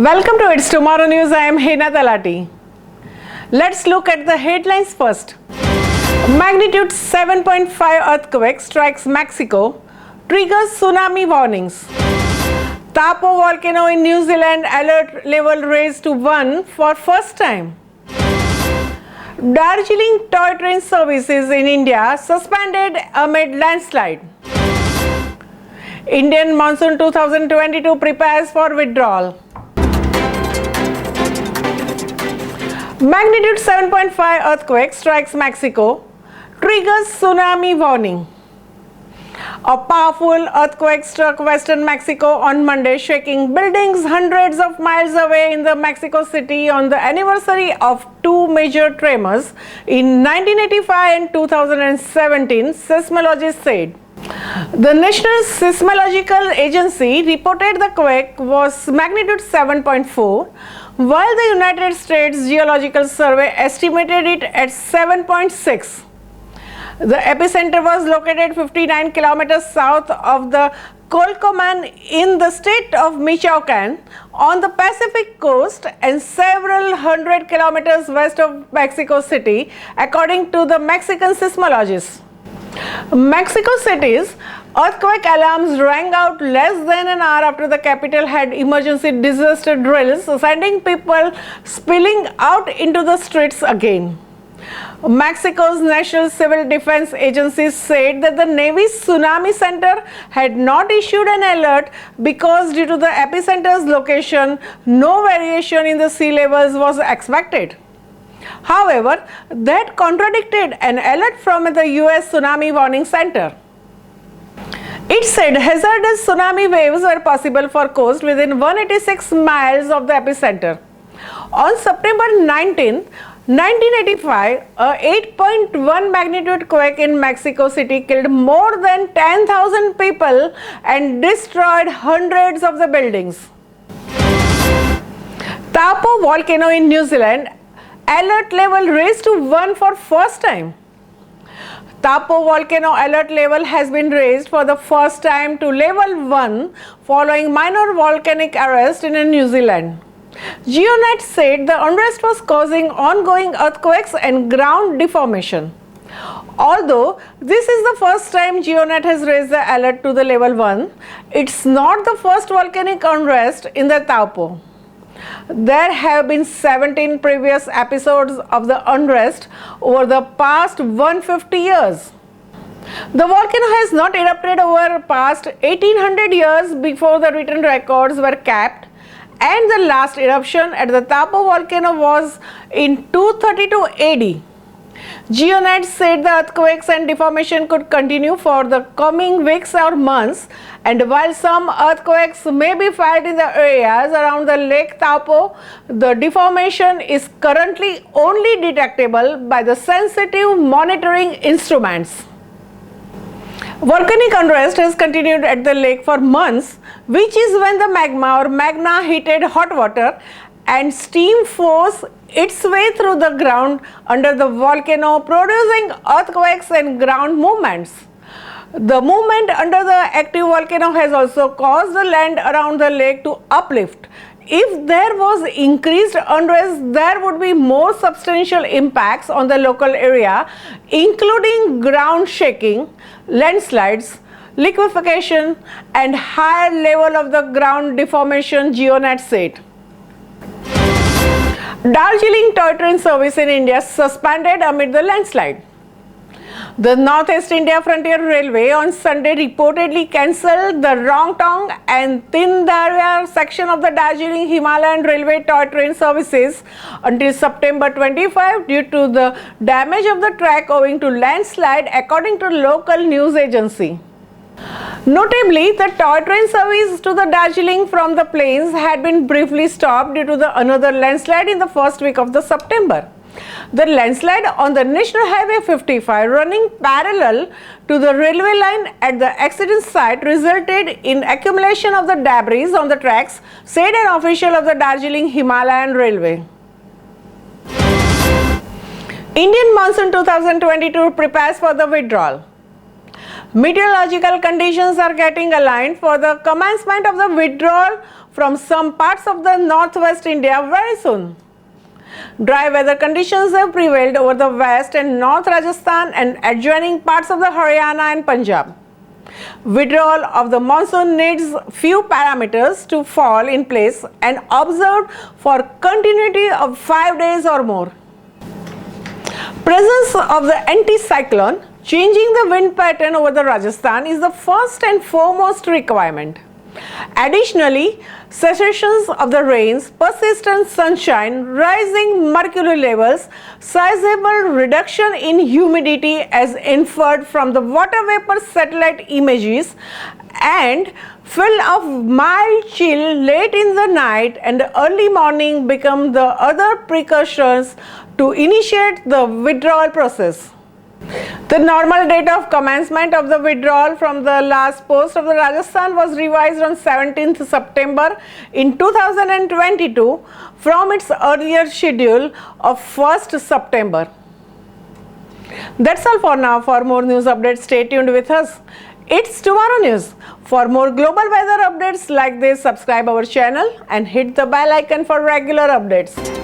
Welcome to It's Tomorrow News. I am Hena Talati. Let's look at the headlines first. Magnitude 7.5 earthquake strikes Mexico, triggers tsunami warnings. Taupō volcano in New Zealand alert level raised to 1 for first time. Darjeeling toy train services in India suspended amid landslide. Indian monsoon 2022 prepares for withdrawal. Magnitude 7.5 earthquake strikes Mexico, triggers tsunami warning. A powerful earthquake struck western Mexico on Monday, shaking buildings hundreds of miles away in the Mexico City on the anniversary of two major tremors in 1985 and 2017, seismologists said. The National Seismological Agency reported the quake was magnitude 7.4, while the United States Geological Survey estimated it at 7.6. The epicenter was located 59 kilometers south of the Volcano in the state of Michoacan on the Pacific coast and several hundred kilometers west of Mexico City, according to the Mexican seismologists. Mexico City's earthquake alarms rang out less than an hour after the capital had emergency disaster drills, sending people spilling out into the streets again. Mexico's National Civil Defense Agency said that the Navy's Tsunami Center had not issued an alert because due to the epicenter's location, no variation in the sea levels was expected. However, that contradicted an alert from the US Tsunami Warning Center. It said hazardous tsunami waves were possible for coast within 186 miles of the epicenter. On September 19, 1985, a 8.1 magnitude quake in Mexico City killed more than 10,000 people and destroyed hundreds of the buildings. Taupō volcano in New Zealand alert level raised to 1 for first time. Taupō volcano alert level has been raised for the first time to level 1 following minor volcanic arrest in New Zealand. GeoNet said the unrest was causing ongoing earthquakes and ground deformation. Although this is the first time GeoNet has raised the alert to the level 1, it's not the first volcanic unrest in the Taupō. There have been 17 previous episodes of the unrest over the past 150 years. The volcano has not erupted over past 1800 years before the written records were kept, and the last eruption at the Taupō volcano was in 232 AD. GeoNet said the earthquakes and deformation could continue for the coming weeks or months, and while some earthquakes may be felt in the areas around the Lake Taupō, the deformation is currently only detectable by the sensitive monitoring instruments. Volcanic unrest has continued at the lake for months, which is when the magma heated hot water and steam force its way through the ground under the volcano, producing earthquakes and ground movements. The movement under the active volcano has also caused the land around the lake to uplift. If there was increased unrest, there would be more substantial impacts on the local area, including ground shaking, landslides, liquefaction, and higher level of the ground deformation, GeoNet said. Darjeeling toy train service in India suspended amid the landslide. The Northeast India Frontier Railway on Sunday reportedly cancelled the Rongtong and Tindarya section of the Darjeeling Himalayan Railway toy train services until September 25 due to the damage of the track owing to landslide, according to local news agency. Notably, the toy train service to the Darjeeling from the plains had been briefly stopped due to another landslide in the first week of the September. The landslide on the National Highway 55 running parallel to the railway line at the accident site resulted in accumulation of the debris on the tracks, said an official of the Darjeeling Himalayan Railway. Indian monsoon 2022 prepares for the withdrawal. Meteorological conditions are getting aligned for the commencement of the withdrawal from some parts of the northwest India very soon. Dry weather conditions have prevailed over the west and north Rajasthan and adjoining parts of the Haryana and Punjab. Withdrawal of the monsoon needs few parameters to fall in place and observed for continuity of 5 days or more. Presence of the anticyclone changing the wind pattern over the Rajasthan is the first and foremost requirement. Additionally, cessations of the rains, persistent sunshine, rising mercury levels, sizable reduction in humidity as inferred from the water vapor satellite images, and fill of mild chill late in the night and early morning become the other precursors to initiate the withdrawal process. The normal date of commencement of the withdrawal from the last post of the Rajasthan was revised on 17th September in 2022 from its earlier schedule of 1st September. That's all for now. For more news updates, stay tuned with us. It's Tomorrow News. For more global weather updates like this, subscribe our channel and hit the bell icon for regular updates.